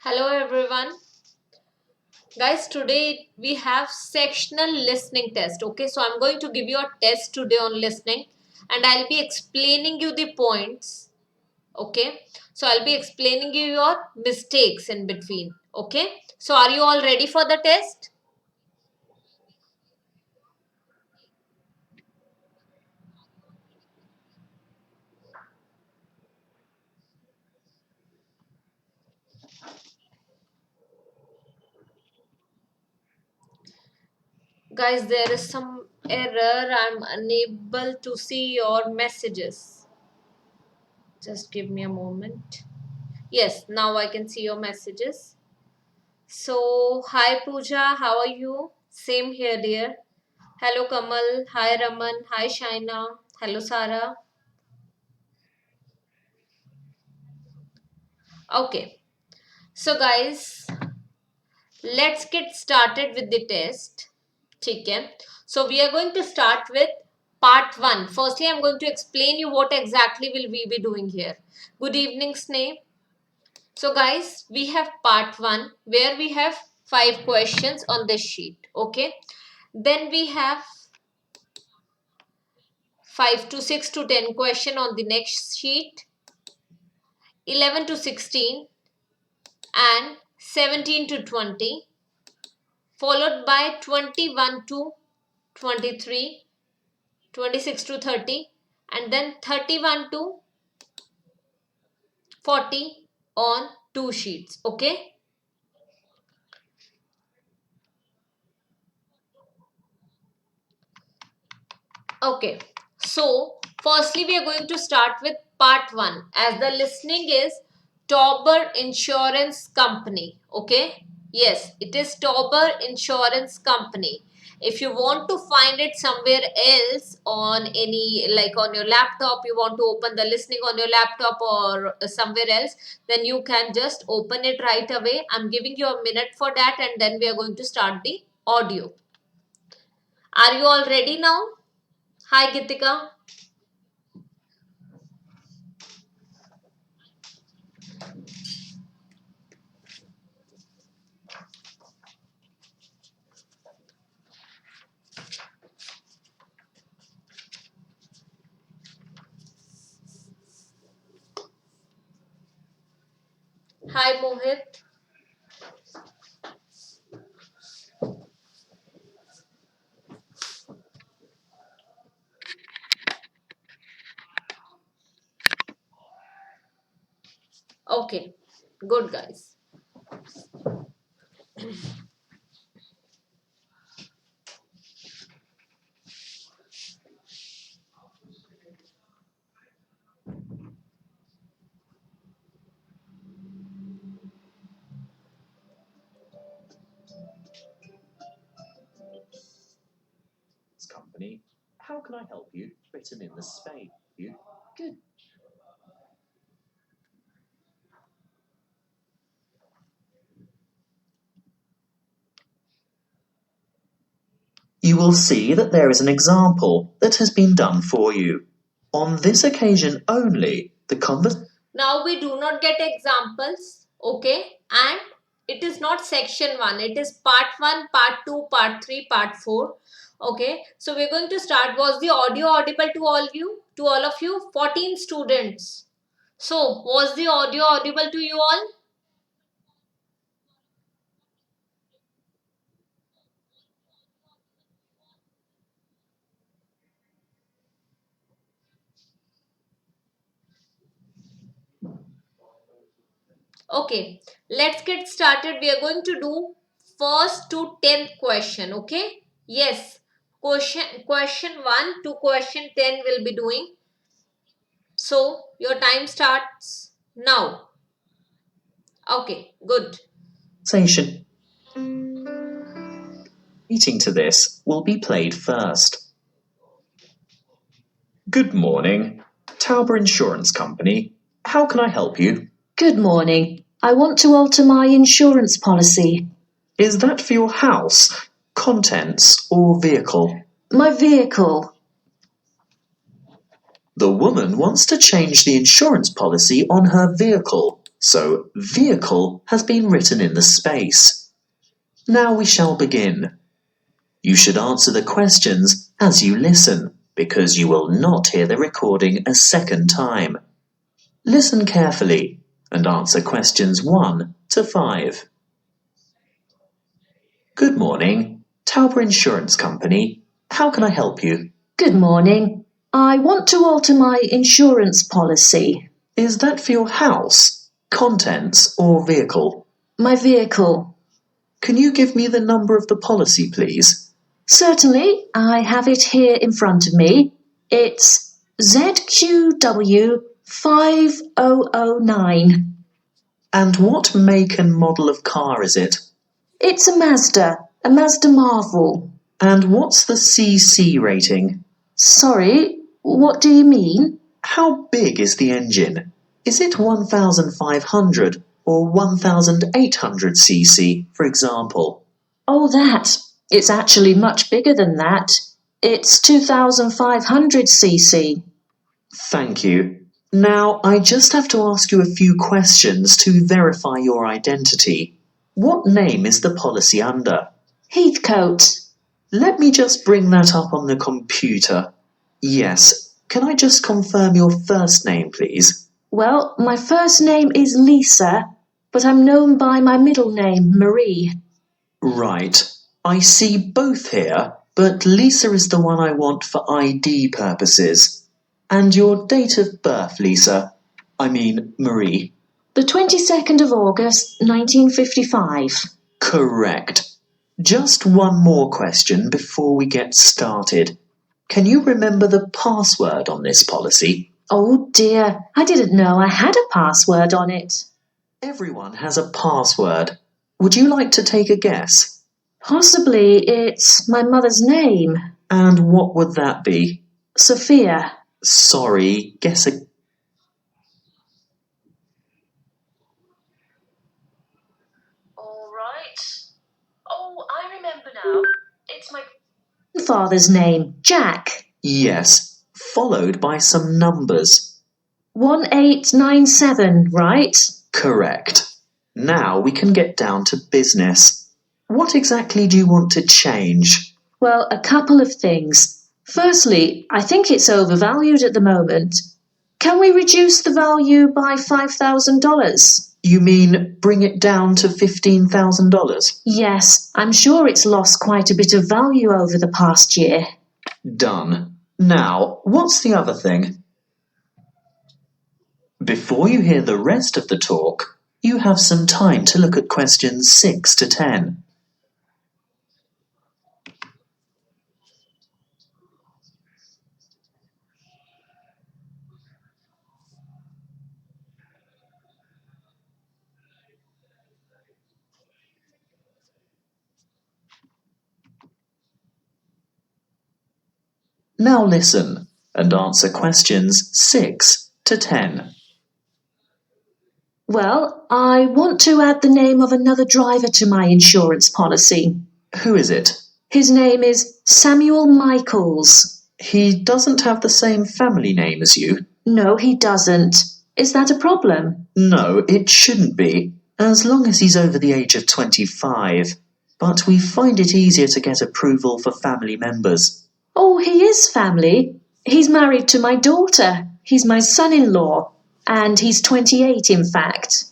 Hello everyone. Guys, today we have sectional listening test. Okay, so I'm going to give you a test today on listening and I'll be explaining you the points. Okay, so I'll be explaining you your mistakes in between. Okay, so are you all ready for the test? Guys, there is some error. I'm unable to see your messages. Just give me a moment. Yes, now I can see your messages. So, hi Pooja, how are you? Same here, dear. Hello Kamal, hi Raman, hi Shaina, hello Sara. Okay, so guys, let's get started with the test. Okay, so we are going to start with part 1. Firstly, I'm going to explain you what exactly will we be doing here. Good evening, Sneh. So guys, we have part 1 where we have 5 questions on this sheet. Okay, then we have 5 to 6 to 10 question on the next sheet, 11 to 16 and 17 to 20, followed by 21 to 23, 26 to 30 and then 31 to 40 on 2 sheets. Okay, okay, so firstly we are going to start with part 1 as the listening is Tauber Insurance Company. Okay, yes, it is Tauber Insurance Company. If you want to find it somewhere else on any, like on your laptop, you want to open the listening on your laptop or somewhere else, then you can just open it right away. I'm giving you a minute for that and then we are going to start the audio. Are you all ready now? Hi Gitika. Hi Mohit. Okay, good guys. Company. How can I help you? Written in the space. You good. You will see that there is an example that has been done for you. On this occasion only, the conversation. Now we do not get examples. Okay, and it is not section 1. It is part 1, part 2, part 3, part 4. Okay, so we're going to start. Was the audio audible to all you? To all of you? 14 students. So was the audio audible to you all? Okay, let's get started. We are going to do first to 10th question. Okay, yes, question 1 to question 10 will be doing. So your time starts now. Okay, good. Station. Meeting to this will be played first. Good morning. Tauber Insurance Company. How can I help you? Good morning. I want to alter my insurance policy. Is that for your house, contents, or vehicle? My vehicle. The woman wants to change the insurance policy on her vehicle. so vehicle has been written in the space. Now we shall begin. You should answer the questions as you listen, because you will not hear the recording a second time. Listen carefully and answer questions 1 to 5. Good morning, Tauber Insurance Company. How can I help you? Good morning. I want to alter my insurance policy. Is that for your house, contents, or vehicle? My vehicle. Can you give me the number of the policy, please? Certainly, I have it here in front of me. It's ZQW 5009. And what make and model of car is it? It's a Mazda Marvel. And what's the CC rating? Sorry, what do you mean? How big is the engine? Is it 1500 or 1800 cc, for example? Oh, that. It's actually much bigger than that. It's 2500 cc. Thank you. Now, I just have to ask you a few questions to verify your identity. What name is the policy under? Heathcote. Let me just bring that up on the computer. Yes. Can I just confirm your first name, please? Well, my first name is Lisa, but I'm known by my middle name, Marie. Right. I see both here, but Lisa is the one I want for ID purposes. And your date of birth, Lisa? I mean, Marie. The 22nd of August, 1955. Correct. Just one more question before we get started. Can you remember the password on this policy? Oh dear, I didn't know I had a password on it. Everyone has a password. Would you like to take a guess? Possibly it's my mother's name. And what would that be? Sophia. Sorry, guess a... All right. Oh, I remember now. It's my father's name, Jack. Yes, followed by some numbers. 1897, right? Correct. Now we can get down to business. What exactly do you want to change? Well, a couple of things. Firstly, I think it's overvalued at the moment. Can we reduce the value by $5,000? You mean bring it down to $15,000? Yes, I'm sure it's lost quite a bit of value over the past year. Done. Now, what's the other thing? Before you hear the rest of the talk, you have some time to look at questions 6 to 10. Now listen and answer questions 6 to 10. Well, I want to add the name of another driver to my insurance policy. Who is it? His name is Samuel Michaels. He doesn't have the same family name as you. No, he doesn't. Is that a problem? No, it shouldn't be, as long as he's over the age of 25. But we find it easier to get approval for family members. Oh, he is family. He's married to my daughter. He's my son-in-law. And he's 28, in fact.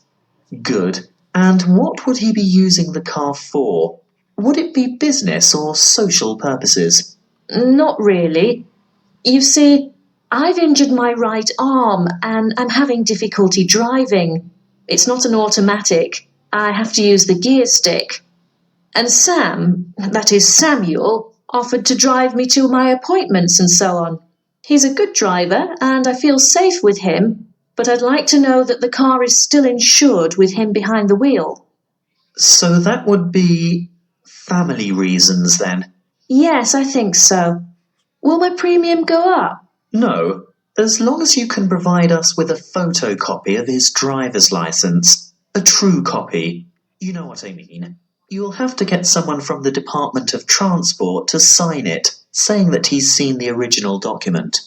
Good. And what would he be using the car for? Would it be business or social purposes? Not really. You see, I've injured my right arm and I'm having difficulty driving. It's not an automatic. I have to use the gear stick. And Sam, that is Samuel, offered to drive me to my appointments and so on. He's a good driver and I feel safe with him, but I'd like to know that the car is still insured with him behind the wheel. So that would be family reasons then? Yes, I think so. Will my premium go up? No, as long as you can provide us with a photocopy of his driver's license. A true copy. You know what I mean. You'll have to get someone from the Department of Transport to sign it, saying that he's seen the original document.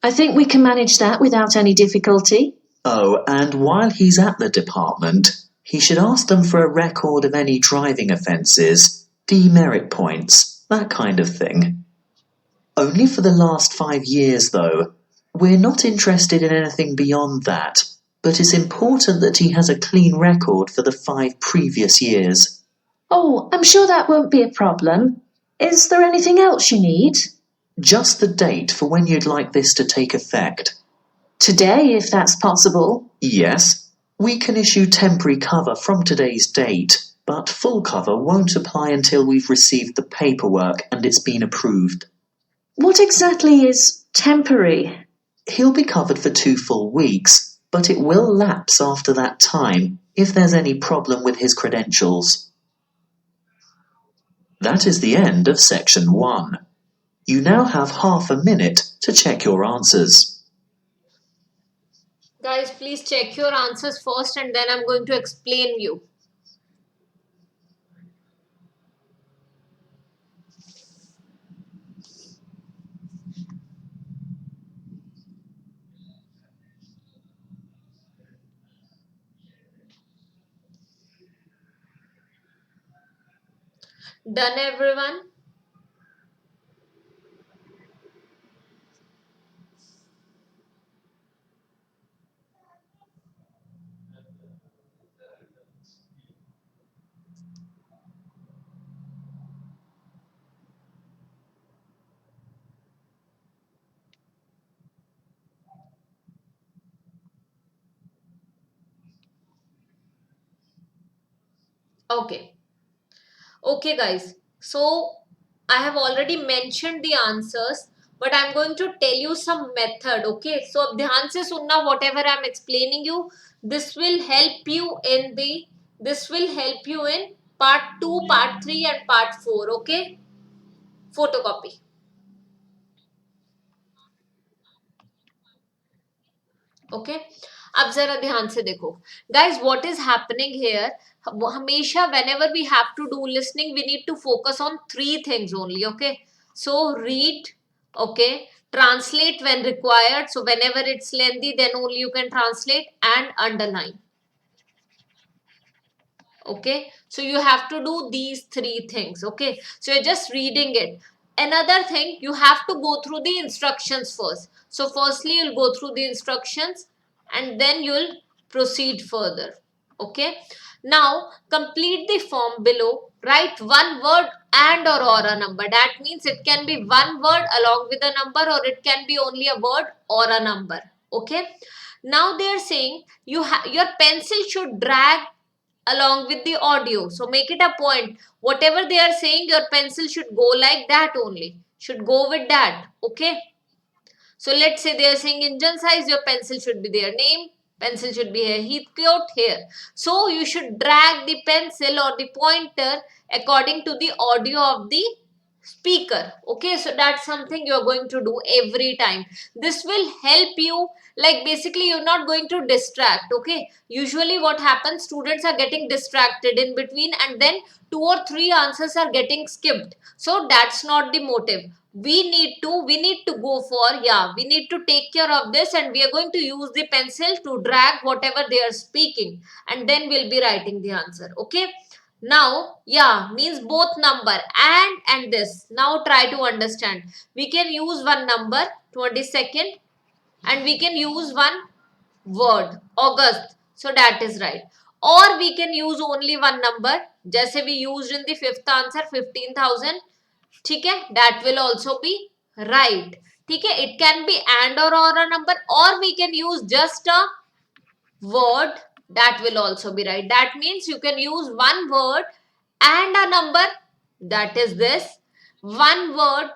I think we can manage that without any difficulty. Oh, and while he's at the department, he should ask them for a record of any driving offences, demerit points, that kind of thing. Only for the last 5 years, though. We're not interested in anything beyond that, but it's important that he has a clean record for the 5 previous years. Oh, I'm sure that won't be a problem. Is there anything else you need? Just the date for when you'd like this to take effect. Today, if that's possible. Yes, we can issue temporary cover from today's date, but full cover won't apply until we've received the paperwork and it's been approved. What exactly is temporary? He'll be covered for 2 full weeks, but it will lapse after that time if there's any problem with his credentials. That is the end of section 1. You now have half a minute to check your answers. Guys, please check your answers first and then I'm going to explain you. Done, everyone? Okay. Okay, guys. So I have already mentioned the answers, but I'm going to tell you some method. Okay. So ध्यान से सुनना whatever I'm explaining you. This will help you in part 2, part 3 and part 4. Okay. Photocopy. Okay अब जरा ध्यान से देखो guys what is happening here हमेशा whenever we have to do listening we need to focus on 3 things only okay so read okay translate when required so whenever it's lengthy then only you can translate and underline okay so you have to do these 3 things okay so you're just reading it another thing you have to go through the instructions first so firstly you'll go through the instructions and then you'll proceed further okay now complete the form below write one word and or a number that means it can be one word along with a number or it can be only a word or a number okay now they are saying your pencil should drag along with the audio. So make it a point. Whatever they are saying, your pencil should go like that only. Should go with that. Okay. So let's say they are saying engine size, your pencil should be their name. Pencil should be here, Heathcote here. So you should drag the pencil or the pointer according to the audio of the speaker. Okay, so that's something you're going to do every time. This will help you, like basically you're not going to distract. Okay, usually what happens, students are getting distracted in between and then 2 or 3 answers are getting skipped. So that's not the motive. We need to go for, yeah, we need to take care of this and we are going to use the pencil to drag whatever they are speaking and then we'll be writing the answer. Okay, now yeah means both number and this. Now try to understand. We can use one number 22nd and we can use one word August. So that is right. Or we can use only one number. जैसे we used in the 5th answer 15,000. ठीक है, that will also be right. ठीक है, it can be and or a number or we can use just a word, that will also be right. That means you can use one word and a number, that is this, one word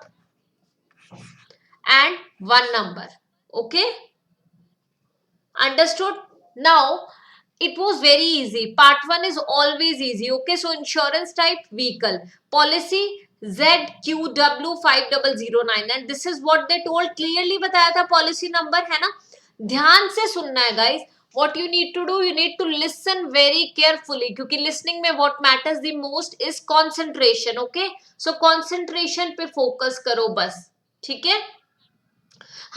and one number. Okay, understood? Now it was very easy. Part 1 is always easy. Okay, so insurance type vehicle, policy ZQW5009 and this is what they told. Clearly बताया था policy number है ना. ध्यान से सुनना है guys. What you need to do, you need to listen very carefully क्योंकि listening में what matters the most is concentration. Okay, so concentration पे focus करो बस. ठीक है.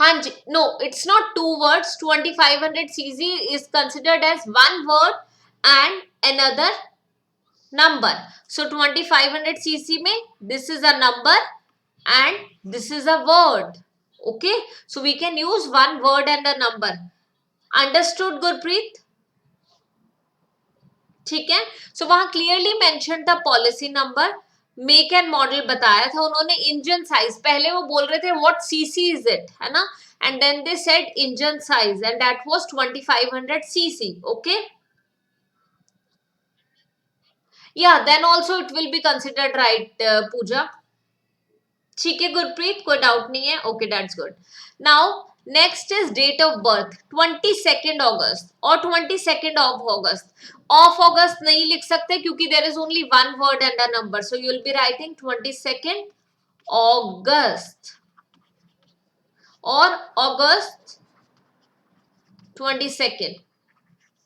हाँ जी, no, it's not two words. 2500cc is considered as one word and another number. So 2500cc में this is a number and this is a word. Okay, so we can use one word and a number. Understood, Gurpreet? ठीक है, सो वहां clearly mention था policy number, make and model बताया था उन्होंने, engine size पहले वो बोल रहे थे व्हाट सीसी इज इट, है ना, and then they said engine size and that was 2500cc. Okay, yeah then also it will be considered right Puja. ठीक है गुरप्रीत, कोई डाउट नहीं है. Okay, that's good. Now next is date of birth, 22 August और 22 of August. Of अगस्त नहीं लिख सकते क्योंकि there is only one word and a number, so you will be writing 22 August और August 22.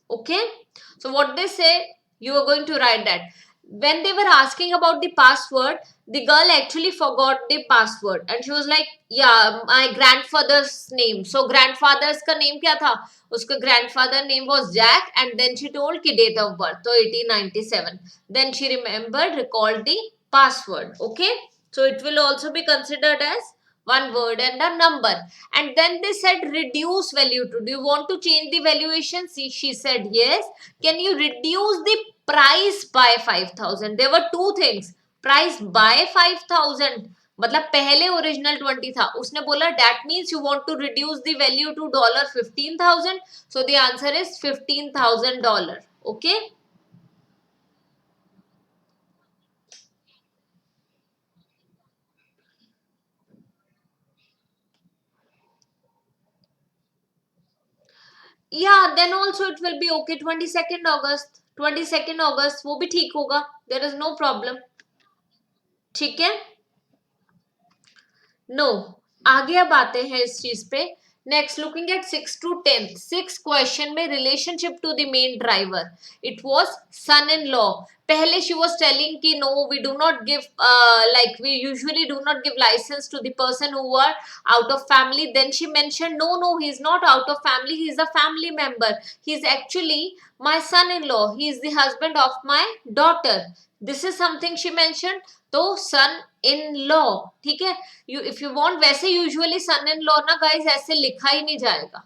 Okay, so what they say, you are going to write that. When they were asking about the password, the girl actually forgot the password and she was like, yeah, my grandfather's name. So grandfather's का name क्या था, उसका grandfather name was Jack, and then she told कि date of birth तो 1897. Then she remembered, recalled the password. Okay, so it will also be considered as one word and a number. And then they said reduce value to, do you want to change the valuation? See, she said yes. Can you reduce the price by 5000? There were two things, price by 5000 मतलब पहले original 20 था, उसने बोला that means you want to reduce the value to $15,000, so the answer is $15,000. Okay, yeah, then also it will be okay. 22 अगस्त, 22 अगस्त वो भी ठीक होगा, there is no problem. ठीक है, नो, आगे अब आते हैं इस चीज पे. Next, looking at 6 to 10, 6 question में relationship to the main driver, it was son in law. पहले शी वाज टेलिंग कि no we do not give, like we usually do not give licence to the person who are out of family. Then she mention no no, he is not out of family, he is a family member, he is actually my son in law, he is the husband of my daughter. This is something she mention. तो सन in law, ठीक है, you if you want, वैसे usually sun in law ना guys ऐसे लिखा ही नहीं जाएगा,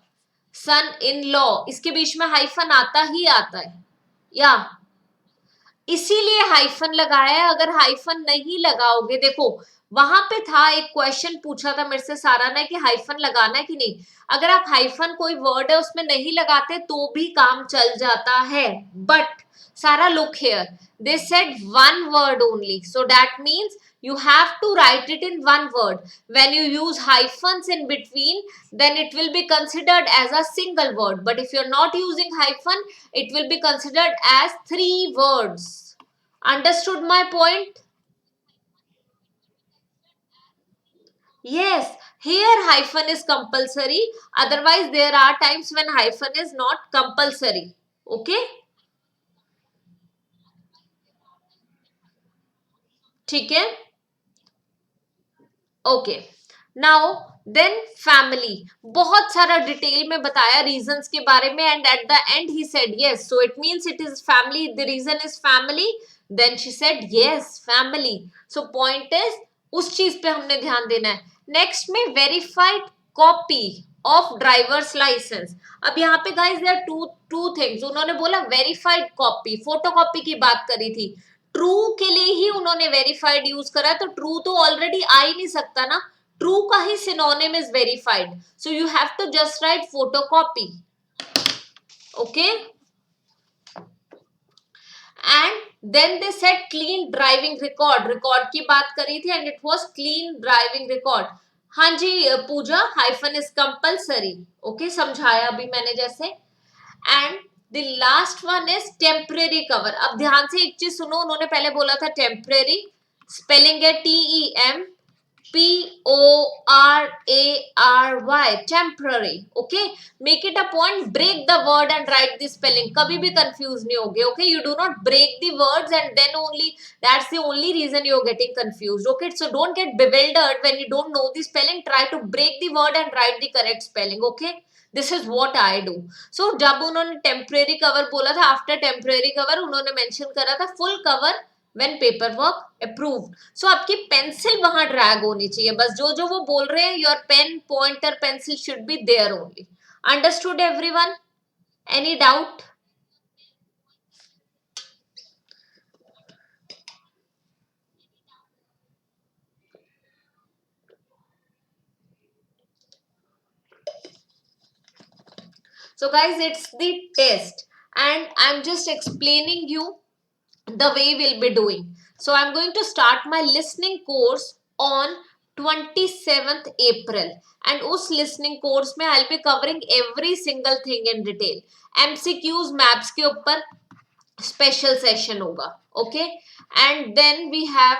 सन in law, इसके बीच में हाइफन आता ही आता है, या इसीलिए हाइफन लगाया है. अगर हाइफन नहीं लगाओगे, देखो वहां पे था एक क्वेश्चन पूछा था मेरे से सारा ने कि हाइफन लगाना है कि नहीं. अगर आप हाइफन कोई वर्ड है उसमें नहीं लगाते तो भी काम चल जाता है, बट सारा look here, they said one word only, so that means you have to write it in one word. When you use hyphens in between, then it will be considered as a single word, but if you're not using hyphen, it will be considered as 3 words. Understood my point? Yes, here hyphen is compulsory, otherwise there are times when hyphen is not compulsory. Okay, ठीक है. Okay, now then family, बहुत सारा detail में बताया reasons के बारे में, and at the end he said yes, so it means it is family, the reason is family. Then she said yes family, so point is उस चीज पे हमने ध्यान देना है. नेक्स्ट में verified copy of driver's license. अब यहाँ पे गाइस देयर टू थिंग्स, उन्होंने बोला वेरीफाइड कॉपी, फोटोकॉपी की बात करी थी, ट्रू के लिए ही उन्होंने वेरीफाइड यूज करा, तो ट्रू तो ऑलरेडी आ ही नहीं सकता ना, ट्रू का ही synonym is verified, so you have to just write photocopy. Okay, and then they said clean driving record, record की बात करी थी and it was clean driving record. हाँ जी Puja, hyphen is compulsory. Okay, समझाया अभी मैंने जैसे. And the last one is temporary cover. अब ध्यान से एक चीज सुनो, उन्होंने पहले बोला था टेम्परेरी, स्पेलिंग है TEMPORARY, P-O-R-A-R-Y, temporary. Okay, make it a point, break the word and write the spelling. कभी भी confuse नहीं होगे. Okay, you do not break the words and then only, that's the only reason you're getting confused. Okay, so don't get bewildered when you don't know the spelling. Try to break the word and write the correct spelling. Okay, this is what I do. So जब उन्होंने temporary cover बोला था, after temporary cover उन्होंने mention करा था full cover when paperwork approved. So आपकी pencil वहां drag होनी चाहिए. बस जो जो वो बोल रहे हैं, your pen, pointer, pencil should be there only. Understood everyone? Any doubt? So guys, it's the test and I'm just explaining you the way we'll be doing. So I'm going to start my listening course on 27th April and उस listening course में I'll be covering every single thing in detail. MCQs maps के ऊपर special session होगा. Okay, and then we have,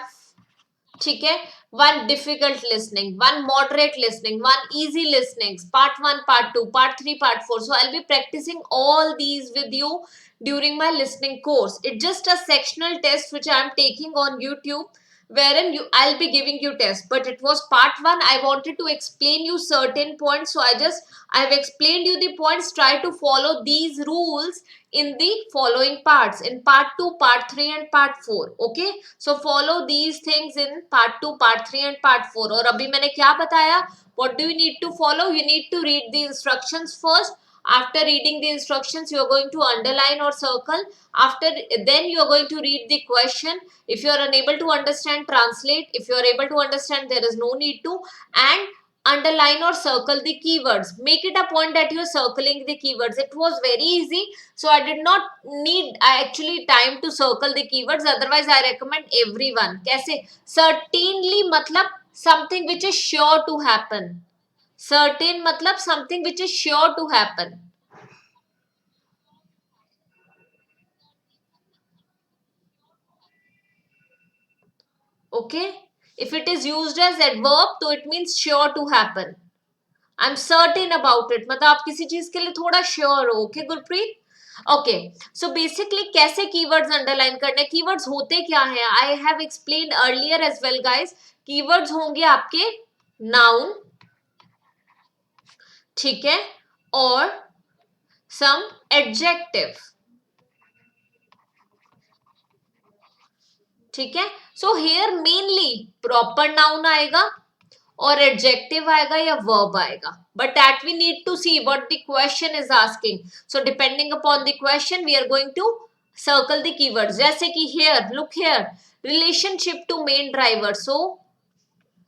ठीक है, one difficult listening, one moderate listening, one easy listening, part 1, part 2, part 3, part 4. So I'll be practicing all these with you during my listening course. It's just a sectional test which I am taking on YouTube, wherein I'll be giving you tests. But it was part 1. I wanted to explain you certain points, so I've explained you the points. Try to follow these rules in the following parts, in part 2, part 3 and part 4. Okay, so follow these things in part 2, part 3 and part 4. और अभी मैंने क्या बताया? What do you need to follow? You need to read the instructions first. After reading the instructions, you are going to underline or circle. After then you are going to read the question. If you are unable to understand, translate. If you are able to understand, there is no need to. And underline or circle the keywords. Make it a point that you are circling the keywords. It was very easy, so I did not need actually time to circle the keywords. Otherwise I recommend everyone. कैसे? Certainly मतलब something which is sure to happen. Certain मतलब something which is sure to happen. Okay, if it is used as adverb तो it means sure to happen. I'm certain about it, मतलब आप किसी चीज के लिए थोड़ा श्योर हो. Okay Gurpreet? Okay, so basically कैसे कीवर्ड्स अंडरलाइन करने, कीवर्ड्स होते क्या हैं? I have explained earlier as well guys. Keywords होंगे आपके नाउन, ठीक है, और सम एडजेक्टिव, ठीक है. So here mainly proper noun आएगा और एडजेक्टिव आएगा या वर्ब आएगा. But that we need to see what the question is asking. So depending upon the question, we are going to circle the keywords. जैसे कि here, look here, relationship to main driver. So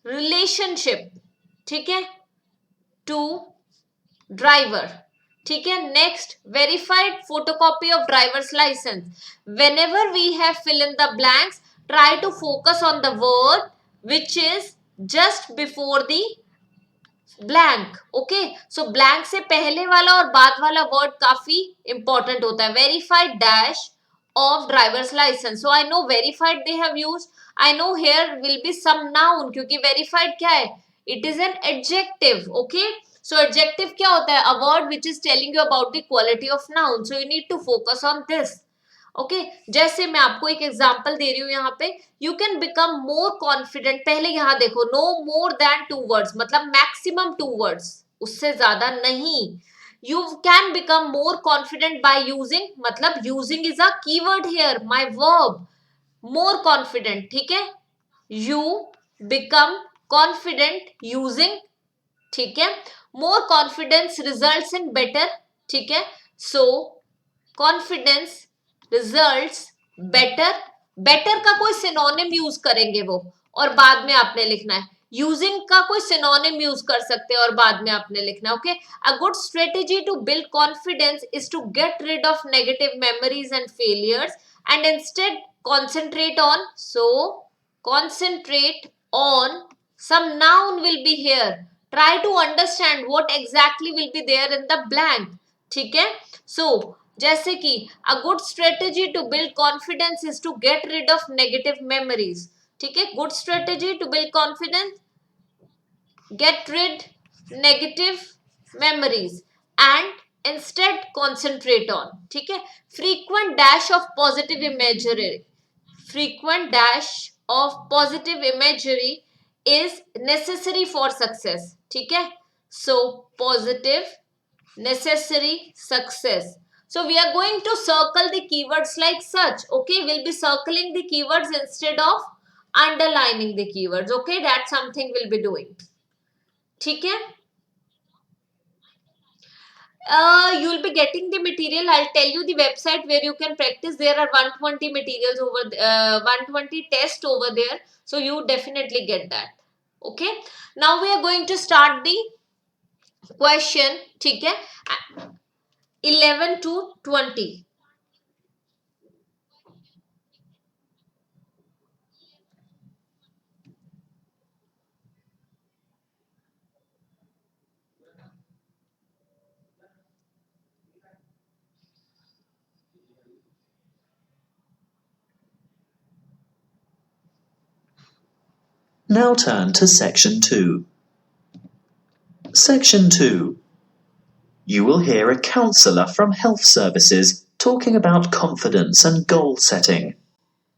relationship, ठीक है, to driver, ठीक है. Next, verified photocopy of driver's license. Whenever we have fill in the blanks, try to focus on the word which is just before the blank. Okay, so blank से पहले वाला और बाद वाला वर्ड काफी important होता है. Verified dash of driver's license. So I know verified they have used. I know here will be some noun, क्योंकि वेरीफाइड क्या है? It is an adjective. Okay, so adjective क्या होता है? A word which is telling you about the quality of noun. So you need to focus on this. Okay, जैसे मैं आपको एक एग्जांपल दे रही हूं यहाँ पे. You can become more confident. पहले यहाँ देखो, नो मोर देन 2 वर्ड्स, मतलब मैक्सिमम 2 वर्ड्स, उससे ज्यादा नहीं. You can become more confident by using, मतलब using is a keyword here, my verb. More confident, ठीक है. यू बिकम कॉन्फिडेंट यूजिंग, ठीक है. More confidence results in better, ठीक है. So confidence results better. Better का कोई सिनोनिम यूज करेंगे वो, और बाद में आपने लिखना है. यूजिंग का कोई सिनोनिम यूज कर सकते हैं और बाद में आपने लिखना है. Okay, a good strategy to build confidence is to get rid of negative memories and failures and instead concentrate on. So concentrate on some noun will be here. Try to understand what exactly will be there in the blank. ठीक है. So जैसे कि a good strategy to build confidence is to get rid of negative memories. ठीक है, good strategy to build confidence Get rid negative memories and instead concentrate on. ठीक है? Frequent dash of positive imagery. Frequent dash of positive imagery is necessary for success. ठीक है? So positive, necessary, success. So we are going to circle the keywords like such. Okay, we'll be circling the keywords instead of underlining the keywords. Okay, that's something we'll be doing. ठीक है? You'll be getting the material. I'll tell you the website where you can practice. There are 120 materials over 120 tests over there. So you definitely get that. Okay. Now we are going to start the question. ठीक है? 11 to 20. Now turn to Section 2. Section 2. You will hear a counsellor from Health Services talking about confidence and goal setting.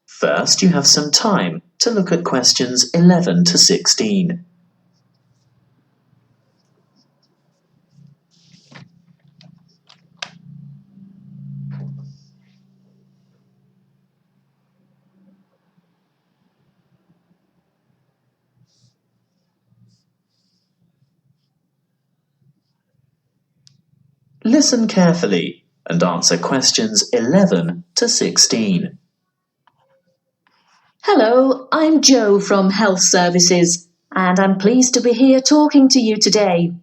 First, you have some time to look at questions 11 to 16. Listen carefully and answer questions 11 to 16. Hello, I'm Jo from Health Services, and I'm pleased to be here talking to you today.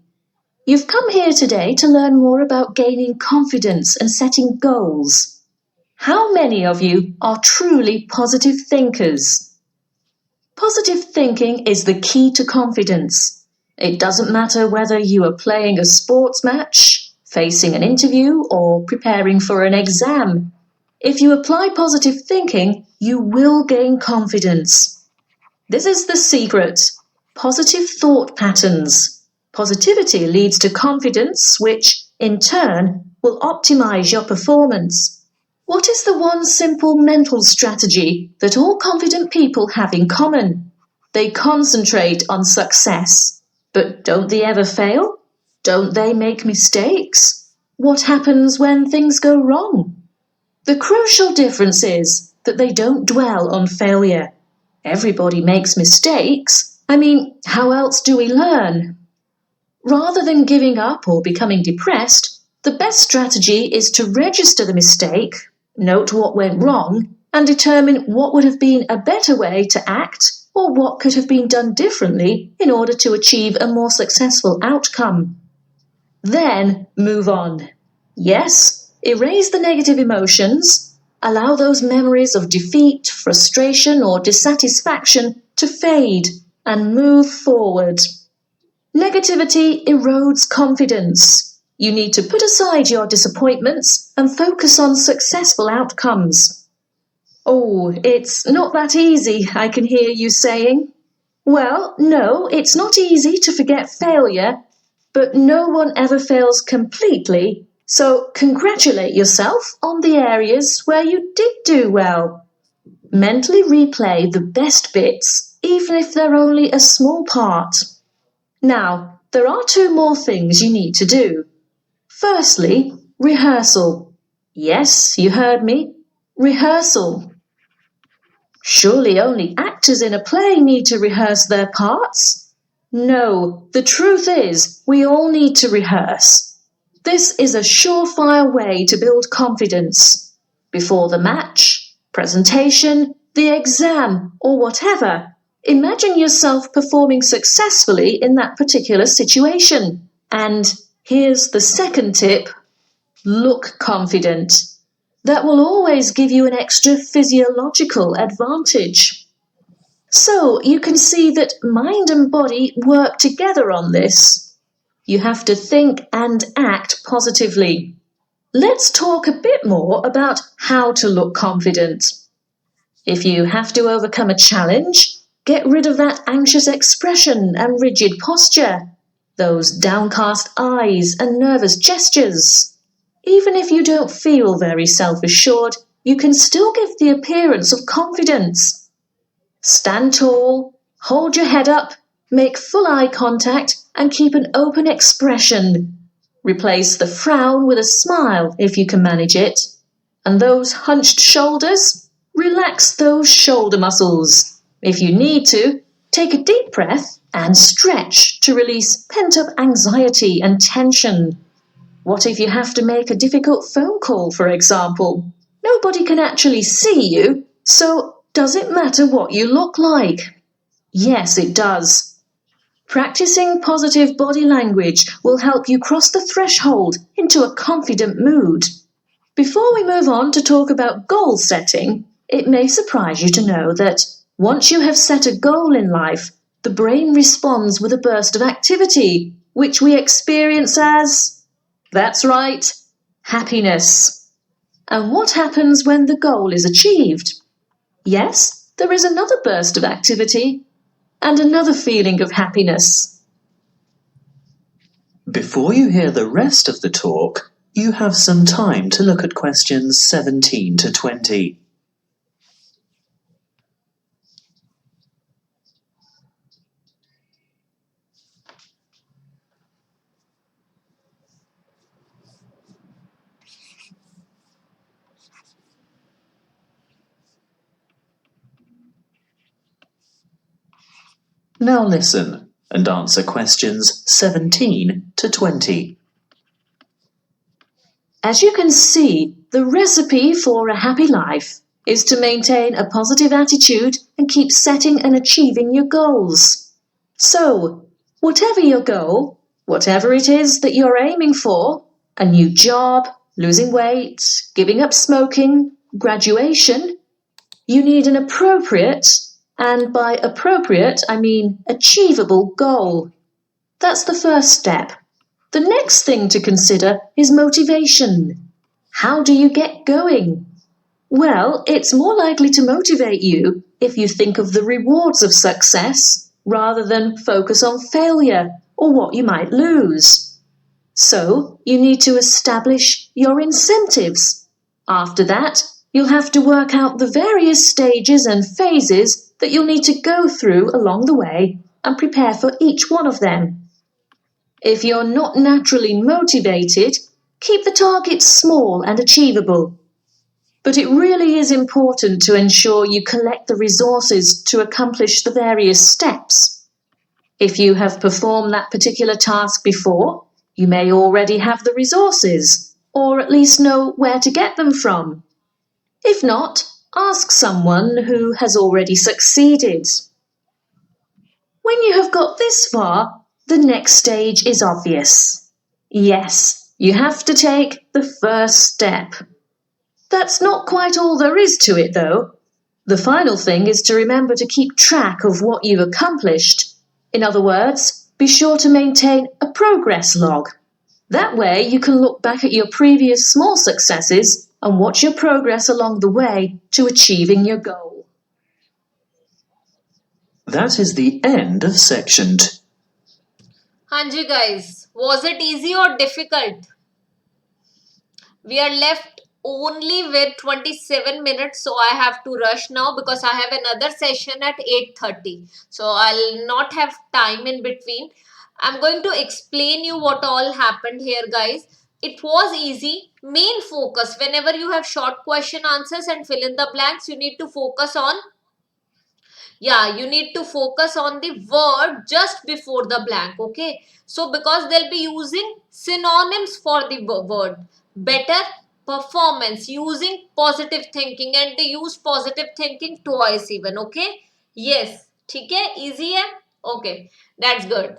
You've come here today to learn more about gaining confidence and setting goals. How many of you are truly positive thinkers? Positive thinking is the key to confidence. It doesn't matter whether you are playing a sports match, facing an interview, or preparing for an exam. If you apply positive thinking, you will gain confidence. This is the secret. Positive thought patterns. Positivity leads to confidence, which, in turn, will optimize your performance. What is the one simple mental strategy that all confident people have in common? They concentrate on success. But don't they ever fail? Don't they make mistakes? What happens when things go wrong? The crucial difference is that they don't dwell on failure. Everybody makes mistakes. How else do we learn? Rather than giving up or becoming depressed, the best strategy is to register the mistake, note what went wrong, and determine what would have been a better way to act or what could have been done differently in order to achieve a more successful outcome. Then move on. Yes, erase the negative emotions. Allow those memories of defeat, frustration, or dissatisfaction to fade and move forward. Negativity erodes confidence. You need to put aside your disappointments and focus on successful outcomes. Oh, it's not that easy, I can hear you saying. Well, no, it's not easy to forget failure, but no one ever fails completely, so congratulate yourself on the areas where you did do well. Mentally replay the best bits, even if they're only a small part. Now, there are 2 more things you need to do. Firstly, rehearsal. Yes, you heard me. Rehearsal. Surely only actors in a play need to rehearse their parts? No, the truth is we all need to rehearse. This is a surefire way to build confidence. Before the match, presentation, the exam, or whatever, imagine yourself performing successfully in that particular situation. And here's the second tip: look confident. That will always give you an extra physiological advantage. So you can see that mind and body work together on this. You have to think and act positively. Let's talk a bit more about how to look confident. If you have to overcome a challenge, Get rid of that anxious expression and rigid posture, those downcast eyes and nervous gestures. Even if you don't feel very self-assured, you can still give the appearance of confidence. Stand tall, hold your head up, make full eye contact, and keep an open expression. Replace the frown with a smile if you can manage it. And those hunched shoulders? Relax those shoulder muscles. If you need to, take a deep breath and stretch to release pent-up anxiety and tension. What if you have to make a difficult phone call, for example? Nobody can actually see you, so does it matter what you look like? Yes, it does. Practicing positive body language will help you cross the threshold into a confident mood. Before we move on to talk about goal setting, it may surprise you to know that once you have set a goal in life, the brain responds with a burst of activity, which we experience as, that's right, happiness. And what happens when the goal is achieved? Yes, there is another burst of activity and another feeling of happiness. Before you hear the rest of the talk, you have some time to look at questions 17 to 20. Now listen and answer questions 17 to 20. As you can see, the recipe for a happy life is to maintain a positive attitude and keep setting and achieving your goals. So, whatever your goal, whatever it is that you're aiming for, a new job, losing weight, giving up smoking, graduation, you need an appropriate, and by appropriate I mean achievable goal. That's the first step. The next thing to consider is motivation. How do you get going? Well, it's more likely to motivate you if you think of the rewards of success rather than focus on failure or what you might lose. So, you need to establish your incentives. After that, you'll have to work out the various stages and phases that you'll need to go through along the way and prepare for each one of them. If you're not naturally motivated, keep the targets small and achievable. But it really is important to ensure you collect the resources to accomplish the various steps. If you have performed that particular task before, you may already have the resources, or at least know where to get them from. If not, ask someone who has already succeeded. When you have got this far, the next stage is obvious. Yes, you have to take the first step. That's not quite all there is to it, though. The final thing is to remember to keep track of what you've accomplished. In other words, be sure to maintain a progress log. That way you can look back at your previous small successes and watch your progress along the way to achieving your goal. That is the end of section 2. Hanji guys, was it easy or difficult? We are left only with 27 minutes, so I have to rush now because I have another session at 8:30. So I'll not have time in between. I'm going to explain you what all happened here, guys. It was easy. Main focus, whenever you have short question answers and fill in the blanks, you need to focus on, you need to focus on the word just before the blank, okay? So because they'll be using synonyms for the word. Better performance, using positive thinking, and they use positive thinking twice even, okay? Yes, okay, easy hai? Okay, that's good.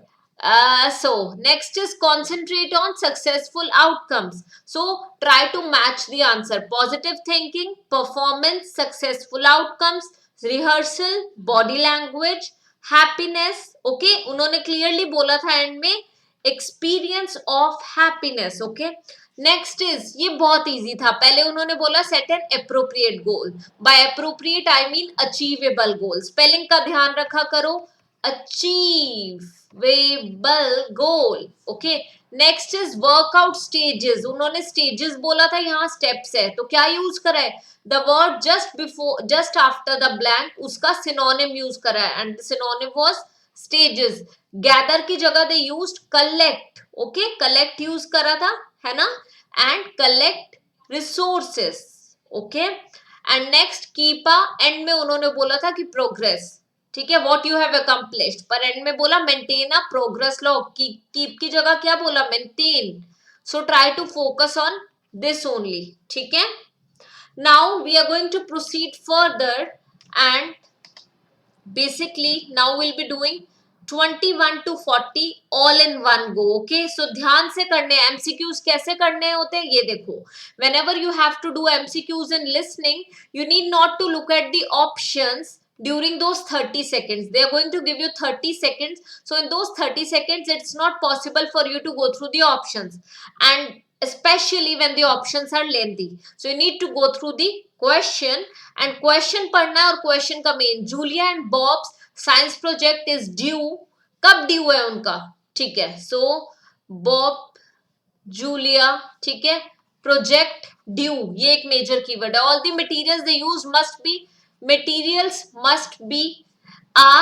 So next is concentrate on successful outcomes. So try to match the answer. Positive thinking, performance, successful outcomes, rehearsal, body language, happiness. Okay, उन्होंने clearly बोला था end में experience of happiness. Okay, next is, ये बहुत easy था, पहले उन्होंने बोला set an appropriate goal, by appropriate I mean achievable goal, spelling का ध्यान रखा करो, achievable goal, okay. Next is workout stages, उन्होंने स्टेजेस बोला था, यहाँ स्टेप्स है, तो क्या यूज करा है, the word just before just after the blank, उसका सिनोनिम यूज करा है, and synonym was stages. Gather की जगह they used collect, okay, collect use करा था, है ना, and collect resources, okay. And next keep a, and में उन्होंने बोला था कि प्रोग्रेस, ठीक है, व्हाट यू हैव अकम्प्लिश्ड, पर एंड में बोला maintain a progress log, keep की जगह क्या बोला, maintain, so try to focus on this only, ठीक है। Now we are going to proceed further, and basically now we'll be doing 21 to 40 all in one go, okay, so ध्यान से करने हैं MCQs, कैसे करने होते हैं ये देखो, whenever you have to do MCQs in listening, you need not to look at the options during those 30 seconds. They are going to give you 30 seconds, so in those 30 seconds it's not possible for you to go through the options, and especially when the options are lengthy, so you need to go through the question, and question पढ़ना है, और question का main, Julia and bobs science project is due, कब due है उनका, ठीक है, सो Bob Julia, ठीक है, प्रोजेक्ट ड्यू, ये एक मेजर कीवर्ड है, all the materials they use must be, materials must be, a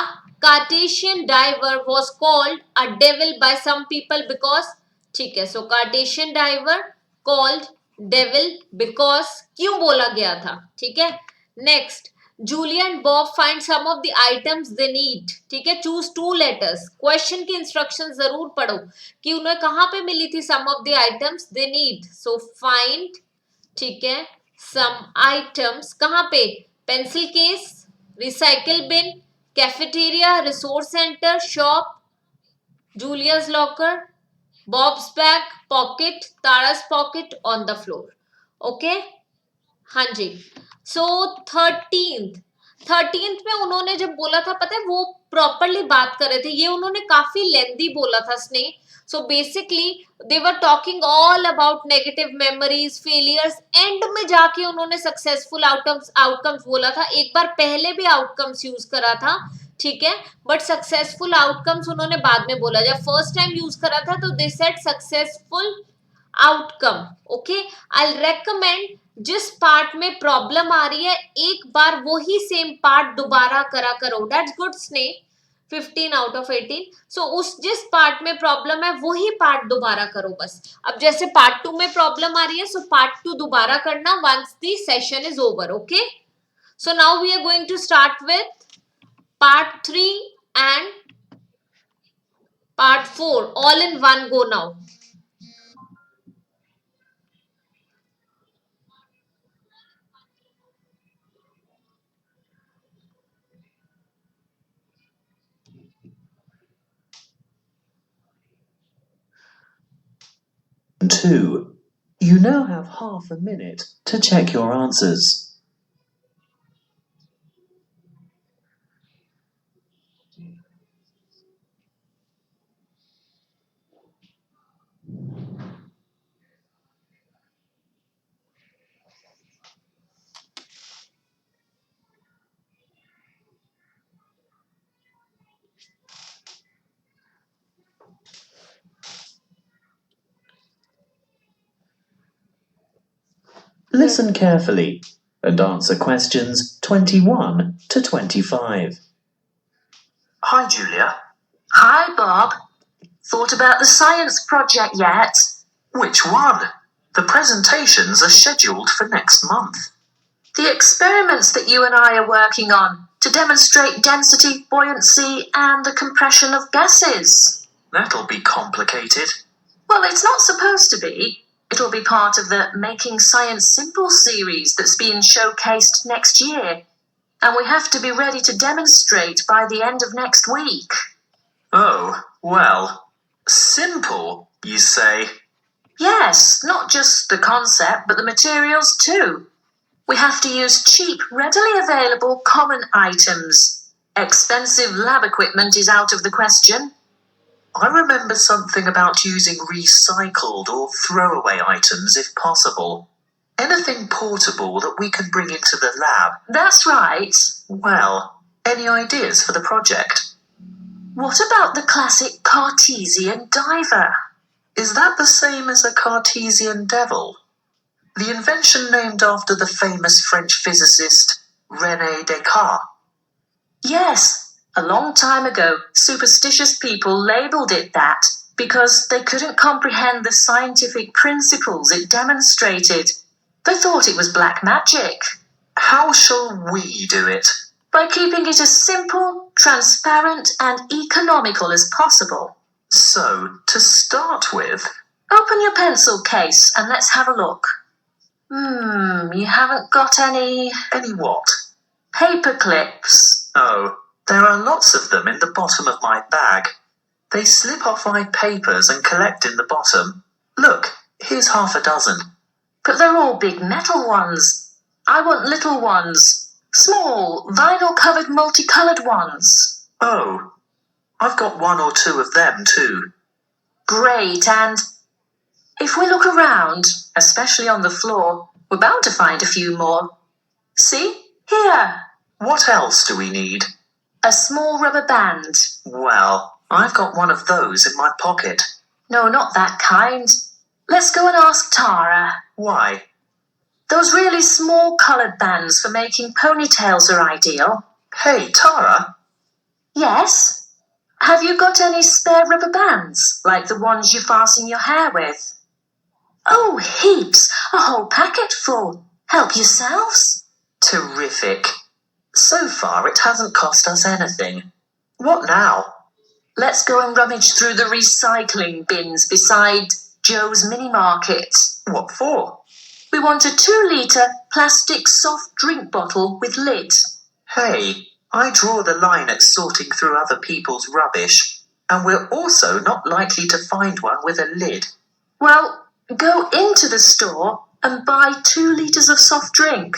Cartesian diver was called a devil by some people because, ठीक है, so Cartesian diver called devil because, क्यों बोला गया था, ठीक है। Next, Julia and Bob find some of the items they need, ठीक है, choose two letters, क्वेश्चन की इंस्ट्रक्शन जरूर पढ़ो कि उन्हें कहां पे मिली थी some of the items they need, so find, ठीक है, some items, कहां पे, pencil case, recycle bin, cafeteria, resource centre, shop, Julia's locker, Bob's bag, pocket, Tara's pocket, on the floor, okay, हाँ जी। सो थर्टींथ में उन्होंने जब बोला था, पता है वो प्रॉपरली बात कर रहे थे, ये उन्होंने काफी लेंथी बोला था स्नेह, so basically they were talking all about negative memories, failures, and में जाके उन्होंने सक्सेसफुल आउटकम्स बोला था, एक बार पहले भी आउटकम्स यूज करा था, ठीक है, बट सक्सेसफुल आउटकम्स उन्होंने बाद में बोला, जब फर्स्ट टाइम यूज करा था तो they said successful outcome, okay. I recommend, जिस पार्ट में प्रॉब्लम आ रही है एक बार वही सेम पार्ट दोबारा करा करो, दैट्स गुड स्नेह, 15 आउट ऑफ 18, सो उस जिस पार्ट में प्रॉब्लम है वही पार्ट दोबारा करो बस, अब जैसे पार्ट 2 में प्रॉब्लम आ रही है, सो पार्ट 2 दोबारा करना once the session is over, okay. So now we are going to start with part 3 and part 4 all in one go now. Two. You now have half a minute to check your answers. Listen carefully and answer questions 21 to 25. Hi, Julia. Hi, Bob. Thought about the science project yet? Which one? The presentations are scheduled for next month. The experiments that you and I are working on to demonstrate density, buoyancy, and the compression of gases. That'll be complicated. Well, it's not supposed to be. It'll be part of the Making Science Simple series that's being showcased next year. And we have to be ready to demonstrate by the end of next week. Oh, well, simple, you say? Yes, not just the concept, but the materials too. We have to use cheap, readily available common items. Expensive lab equipment is out of the question. I remember something about using recycled or throwaway items if possible. Anything portable that we can bring into the lab. That's right. Well, any ideas for the project? What about the classic Cartesian diver? Is that the same as a Cartesian devil? The invention named after the famous French physicist René Descartes. Yes, a long time ago, superstitious people labelled it that because they couldn't comprehend the scientific principles it demonstrated. They thought it was black magic. How shall we do it? By keeping it as simple, transparent, and economical as possible. So, to start with, Open your pencil case and let's have a look. You haven't got any any what? paper clips. Oh, there are lots of them in the bottom of my bag. They slip off my papers and collect in the bottom. Look, here's half a dozen. But they're all big metal ones. I want little ones. Small, vinyl-covered multicoloured ones. Oh, I've got one or two of them too. Great, and if we look around, especially on the floor, we're bound to find a few more. See? Here. What else do we need? A small rubber band. Well, I've got one of those in my pocket. No, not that kind. Let's go and ask Tara. Why? Those really small coloured bands for making ponytails are ideal. Hey, Tara. Yes? Have you got any spare rubber bands, like the ones you fasten your hair with? Oh, heaps. A whole packet full. Help yourselves. Terrific. So far, it hasn't cost us anything. What now? Let's go and rummage through the recycling bins beside Joe's mini market. What for? We want a 2-litre plastic soft drink bottle with lid. Hey, I draw the line at sorting through other people's rubbish, and we're also not likely to find one with a lid. Well, go into the store and buy 2 litres of soft drink.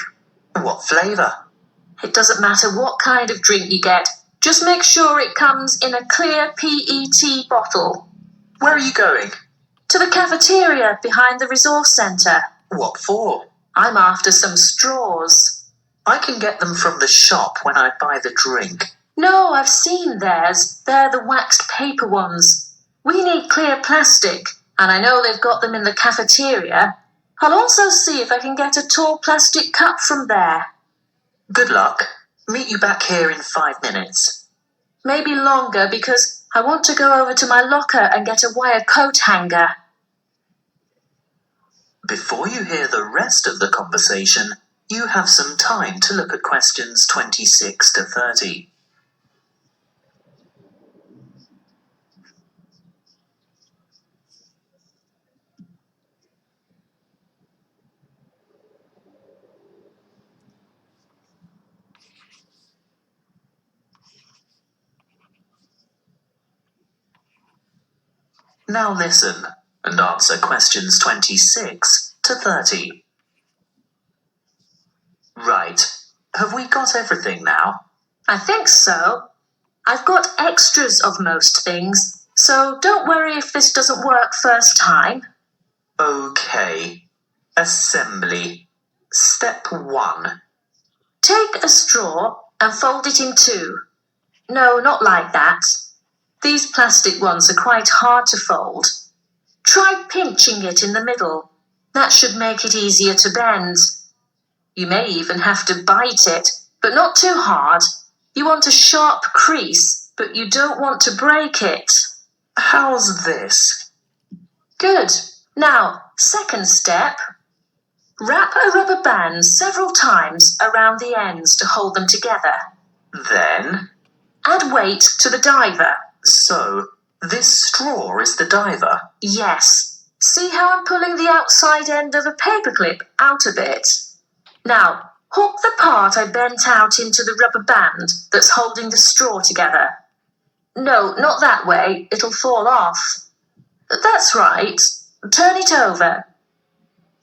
What flavour? It doesn't matter what kind of drink you get. Just make sure it comes in a clear PET bottle. Where are you going? To the cafeteria behind the resource centre. What for? I'm after some straws. I can get them from the shop when I buy the drink. No, I've seen theirs. They're the waxed paper ones. We need clear plastic, and I know they've got them in the cafeteria. I'll also see if I can get a tall plastic cup from there. Good luck. Meet you back here in 5 minutes. Maybe longer because I want to go over to my locker and get a wire coat hanger. Before you hear the rest of the conversation, you have some time to look at questions 26 to 30. Now listen and answer questions 26 to 30. Right. Have we got everything now? I think so. I've got extras of most things, so don't worry if this doesn't work first time. Okay. Assembly. Step 1. Take a straw and fold it in 2. No, not like that. These plastic ones are quite hard to fold. Try pinching it in the middle. That should make it easier to bend. You may even have to bite it, but not too hard. You want a sharp crease, but you don't want to break it. How's this? Good. Now, second step. Wrap a rubber band several times around the ends to hold them together. Then? Add weight to the diver. So, this straw is the diver? Yes. See how I'm pulling the outside end of a paperclip out a bit? Now, hook the part I bent out into the rubber band that's holding the straw together. No, not that way. It'll fall off. That's right. Turn it over.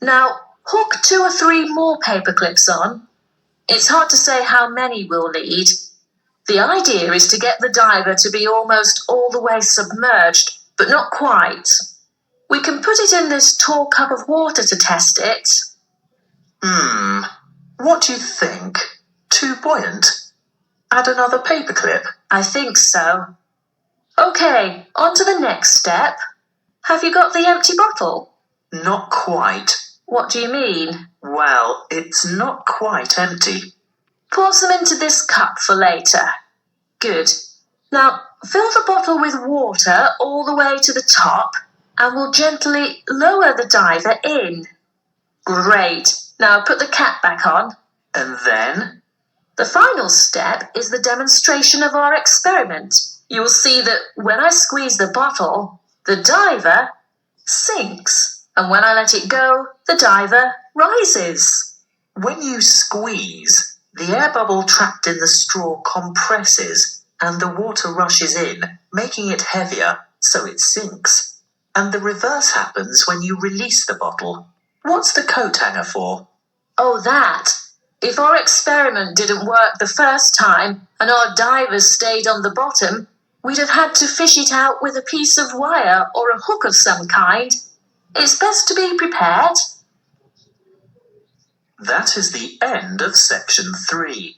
Now, hook 2 or 3 more paper clips on. It's hard to say how many we'll need. The idea is to get the diver to be almost all the way submerged, but not quite. We can put it in this tall cup of water to test it. What do you think? Too buoyant? Add another paperclip? I think so. Okay, on to the next step. Have you got the empty bottle? Not quite. What do you mean? Well, it's not quite empty. Pour some into this cup for later. Good. Now, fill the bottle with water all the way to the top and we'll gently lower the diver in. Great. Now put the cap back on. And then? The final step is the demonstration of our experiment. You will see that when I squeeze the bottle, the diver sinks. And when I let it go, the diver rises. When you squeeze, the air bubble trapped in the straw compresses and the water rushes in, making it heavier, so it sinks. And the reverse happens when you release the bottle. What's the coat hanger for? Oh, that. If our experiment didn't work the first time and our divers stayed on the bottom, we'd have had to fish it out with a piece of wire or a hook of some kind. It's best to be prepared. That is the end of section 3.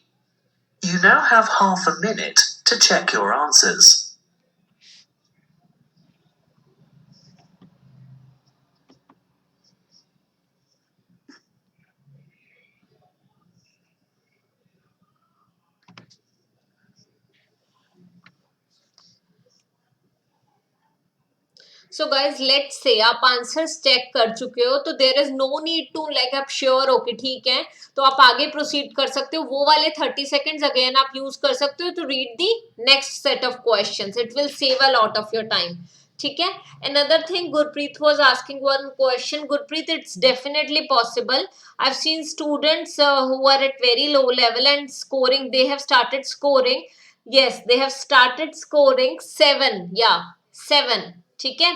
You now have half a minute to check your answers. So guys, let's say आप answers check कर चुके हो तो there is no need to like आप sure हो कि ठीक है तो आप आगे प्रोसीड कर सकते हो. वो वाले 30 सेकेंड्स अगेन आप यूज कर सकते हो to read the next set of questions. It will save a lot of your time. ठीक है. Another thing, Gurpreet was asking one question. Gurpreet, it's definitely possible. I've seen students who are at very low level and scoring. They have started scoring. Yes, they have started scoring 7. Yeah, 7. ठीक है.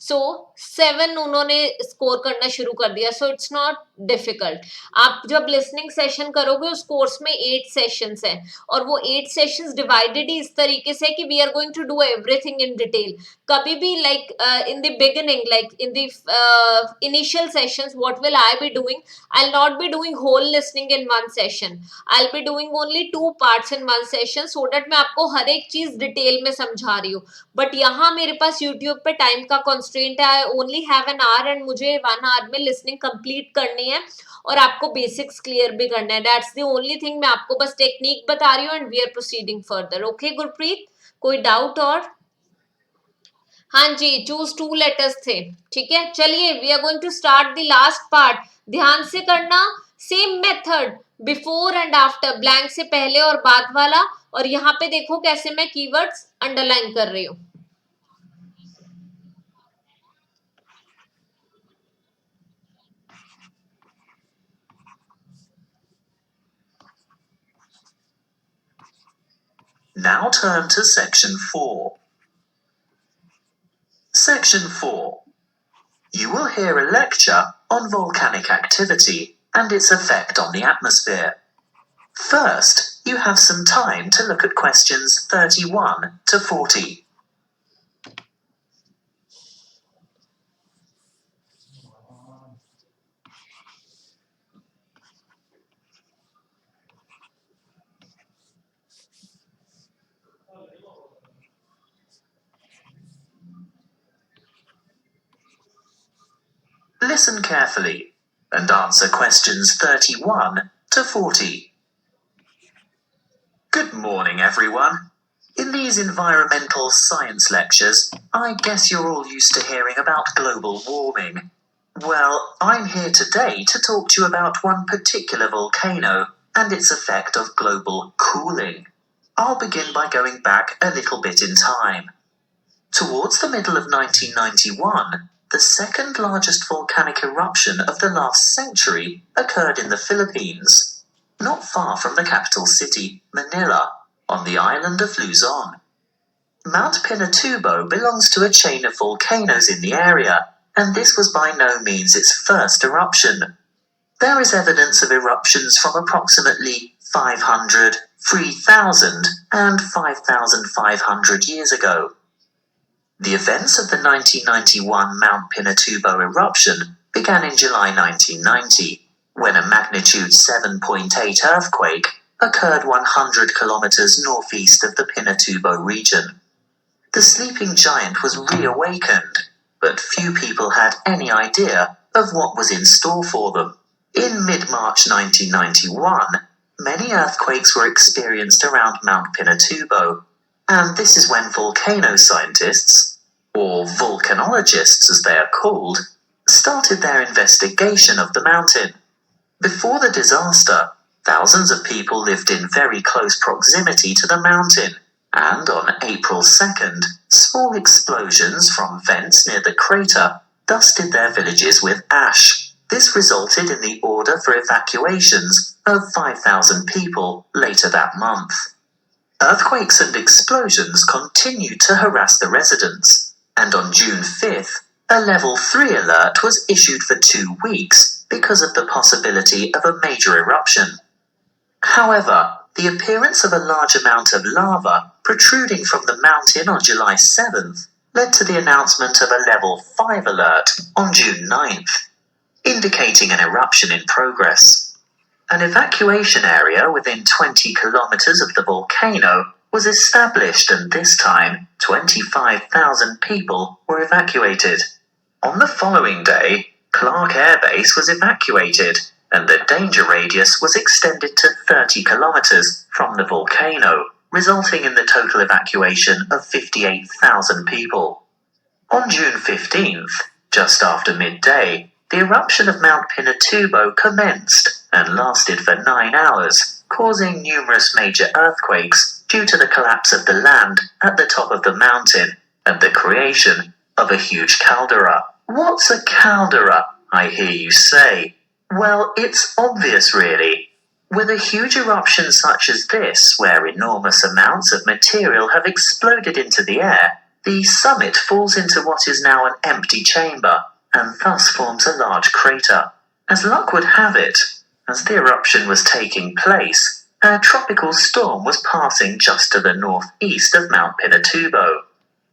सो 7 उन्होंने score करना शुरू कर दिया. So it's not difficult. आप जब listening session करोगे उस कोर्स में 8 सेशंस है और वो 8 सेशंस डिवाइडेड ही इस तरीके से कि we are going to do everything in detail. कभी भी like in the beginning like in the initial sessions what will I be doing, I will not be doing whole listening in one session. I will be doing only 2 parts in one session so that मैं आपको हर एक चीज detail में समझा रही हूँ. But यहाँ मेरे पास यूट्यूब पे टाइम का कंस्ट्रेंट है. I only have an hour and मुझे 1 आवर में लिसनिंग कंप्लीट करनी है और आपको बेसिक्स क्लियर भी करना है. That's the only thing. मैं आपको बस टेक्निक बता रही हूँ and we are proceeding further. Okay Gurpreet, कोई डाउट और? हाँ जी, चूज 2 लेटर्स थे. ठीक है, चलिए we are going to start the last part. ध्यान से करना. Same method, before and after, blank से पहले और बाद वाला. और यहाँ पे देखो कैसे मैं कीवर्ड्स अंडरलाइन कर रही हूँ. Now turn to section 4. Section 4. You will hear a lecture on volcanic activity and its effect on the atmosphere. First, you have some time to look at questions 31 to 40. Listen carefully and answer questions 31 to 40. Good morning, everyone. In these environmental science lectures, I guess you're all used to hearing about global warming. Well, I'm here today to talk to you about one particular volcano and its effect of global cooling. I'll begin by going back a little bit in time. Towards the middle of 1991, the second largest volcanic eruption of the last century occurred in the Philippines, not far from the capital city, Manila, on the island of Luzon. Mount Pinatubo belongs to a chain of volcanoes in the area, and this was by no means its first eruption. There is evidence of eruptions from approximately 500, 3,000 and 5,500 years ago. The events of the 1991 Mount Pinatubo eruption began in July 1990, when a magnitude 7.8 earthquake occurred 100 kilometers northeast of the Pinatubo region. The sleeping giant was reawakened, but few people had any idea of what was in store for them. In mid-March 1991, many earthquakes were experienced around Mount Pinatubo, and this is when volcano scientists, or volcanologists as they are called, started their investigation of the mountain. Before the disaster, thousands of people lived in very close proximity to the mountain, and on April 2nd, small explosions from vents near the crater dusted their villages with ash. This resulted in the order for evacuations of 5,000 people later that month. Earthquakes and explosions continued to harass the residents, and on June 5th, a level 3 alert was issued for 2 weeks because of the possibility of a major eruption. However, the appearance of a large amount of lava protruding from the mountain on July 7th led to the announcement of a level 5 alert on June 9th, indicating an eruption in progress. An evacuation area within 20 kilometers of the volcano was established, and this time 25,000 people were evacuated. On the following day, Clark Air Base was evacuated, and the danger radius was extended to 30 kilometers from the volcano, resulting in the total evacuation of 58,000 people. On June 15th, just after midday, the eruption of Mount Pinatubo commenced and lasted for 9 hours, causing numerous major earthquakes due to the collapse of the land at the top of the mountain and the creation of a huge caldera. What's a caldera, I hear you say? Well, it's obvious really. With a huge eruption such as this, where enormous amounts of material have exploded into the air, the summit falls into what is now an empty chamber, and thus forms a large crater. As luck would have it, as the eruption was taking place, a tropical storm was passing just to the northeast of Mount Pinatubo,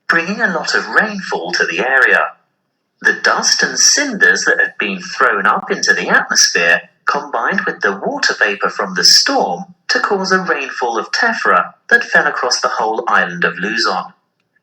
bringing a lot of rainfall to the area. The dust and cinders that had been thrown up into the atmosphere combined with the water vapor from the storm to cause a rainfall of tephra that fell across the whole island of Luzon.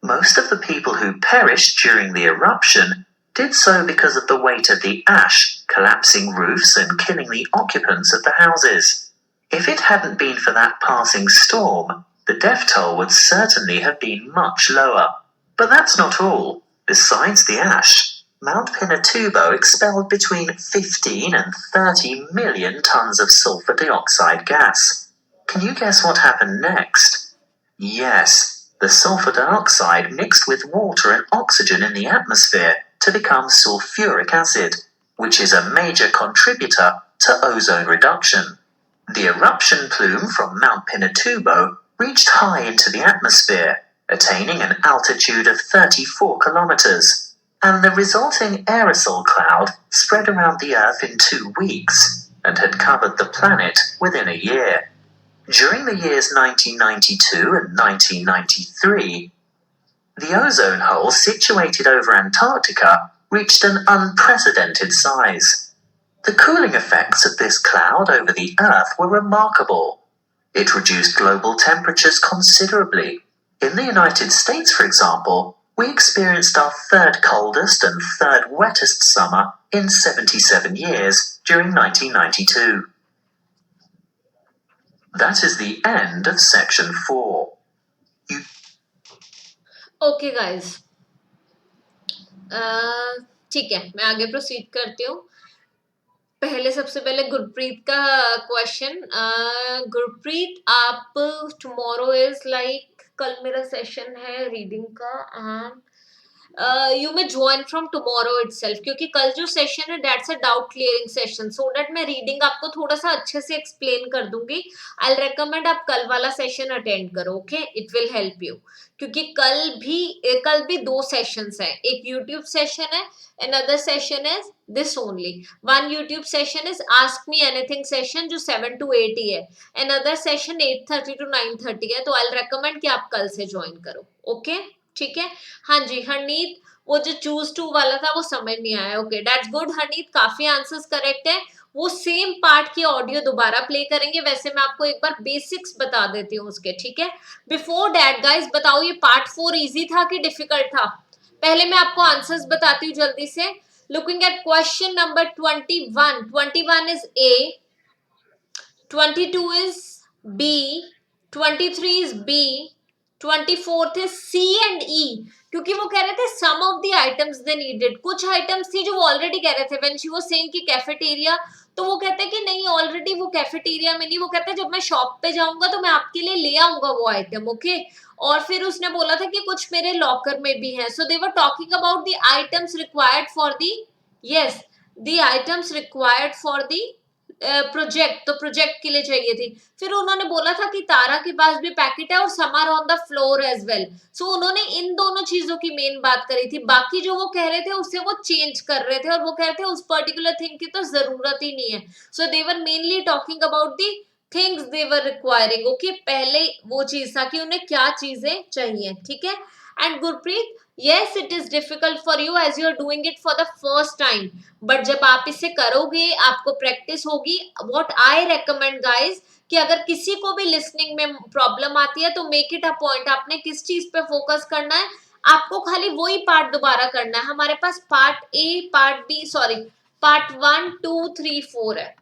Most of the people who perished during the eruption did so because of the weight of the ash collapsing roofs and killing the occupants of the houses. If it hadn't been for that passing storm, the death toll would certainly have been much lower. But that's not all. Besides the ash, Mount Pinatubo expelled between 15 and 30 million tons of sulfur dioxide gas. Can you guess what happened next? Yes, the sulfur dioxide mixed with water and oxygen in the atmosphere to become sulfuric acid, which is a major contributor to ozone reduction. The eruption plume from Mount Pinatubo reached high into the atmosphere, attaining an altitude of 34 kilometers, and the resulting aerosol cloud spread around the Earth in 2 weeks and had covered the planet within a year. During the years 1992 and 1993, the ozone hole situated over Antarctica reached an unprecedented size. The cooling effects of this cloud over the Earth were remarkable. It reduced global temperatures considerably. In the United States, for example, we experienced our third coldest and third wettest summer in 77 years during 1992. That is the end of section 4. Okay guys, ठीक है, मैं आगे proceed करती हूँ. पहले सबसे पहले गुरप्रीत का क्वेश्चन. गुरप्रीत, आप टुमारो इज लाइक, कल मेरा सेशन है रीडिंग का. You may join from tomorrow itself, क्योंकि कल जो सेशन है that's a doubt clearing session, so that मैं रीडिंग आपको थोड़ा सा अच्छे से एक्सप्लेन कर दूंगी। आई रेकमेंड आप कल वाला सेशन अटेंड करो, okay, it will help you, क्योंकि कल भी दो सेशंस हैं, एक यूट्यूब सेशन है, another session is this only. One YouTube session is ask me anything session जो 7 to 8 ही है, another session 8:30 to 9:30 है, तो I'll recommend कि आप कल से ज्वाइन करो, ओके, ठीक है। हाँ जी हरनीत, वो जो चूज टू वाला था वो समझ नहीं आया, ओके दैट्स गुड हरनीत, काफी आंसर्स करेक्ट है। वो सेम पार्ट की ऑडियो दोबारा प्ले करेंगे, वैसे मैं आपको एक बार बेसिक्स बता देती हूँ उसके, ठीक है। बिफोर दैट गाइस बताओ ये पार्ट 4 इजी था कि डिफिकल्ट था? पहले मैं आपको आंसर्स बताती हूँ जल्दी से। Looking at question number 21 is A, 22 is B, 23 is B, 24th is C and E, क्योंकि वो कह रहे थे some of the items they needed, कुछ आइटम्स थी जो वो ऑलरेडी कह रहे थे, व्हेन शी वाज सेइंग कि कैफेटेरिया, तो वो कहते हैं कि नहीं ऑलरेडी वो कैफेटेरिया में नहीं, वो कहते हैं जब मैं शॉप पे जाऊंगा तो मैं आपके लिए ले आऊंगा वो आइटम, ओके। और फिर उसने बोला था कि कुछ मेरे लॉकर में भी है, so they were talking about the items required for the, yes, the items required for the project, तो प्रोजेक्ट के लिए चाहिए थी। फिर उन्होंने बोला था कि तारा के पास भी पैकेट है और some are on the floor as well, so उन्होंने इन दोनों चीजों की मेन बात करी थी, बाकी जो वो कह रहे थे उससे वो चेंज कर रहे थे, और वो कह रहे थे उस पर्टिकुलर थिंग की तो जरूरत ही नहीं है, so they were mainly talking about the things they were requiring, okay, पहले वो चीज था कि उन्हें क्या चीजें चाहिए, ठीक है। And Gurpreet, yes it is difficult for you as you are doing it for the first time, but जब आप इसे करोगे आपको प्रैक्टिस होगी। what I recommend guys कि अगर किसी को भी लिसनिंग में प्रॉब्लम आती है तो मेक इट अ पॉइंट, आपने किस चीज पे फोकस करना है, आपको खाली वही पार्ट दोबारा करना है। हमारे पास part A, part B, sorry part 1 2 3 4 है,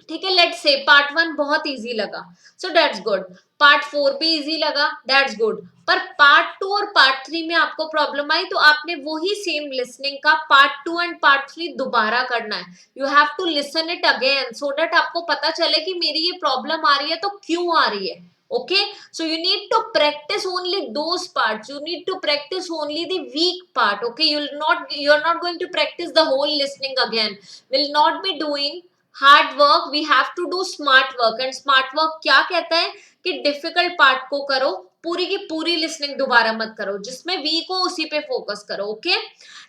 ठीक है। लेट्स से पार्ट 1 बहुत इजी लगा, सो दैट्स गुड, पार्ट 4 भी इजी लगा, दैट्स गुड, पर पार्ट 2 और पार्ट 3 में आपको प्रॉब्लम आई तो आपने वही सेम लिसनिंग का पार्ट 2 एंड पार्ट 3 दोबारा करना है। You have to listen it again so that आपको पता चले कि मेरी ये प्रॉब्लम आ रही है तो क्यों आ रही है, okay, so you need to practice only those parts, you need to practice only the weak part, okay, you're not going to practice the whole listening again, will not be doing hard work, we have to do smart work, and smart work क्या कहता है कि difficult part को करो, पूरी की पूरी listening दोबारा मत करो, जिसमें वीक हो उसी पे फोकस करो, ओके।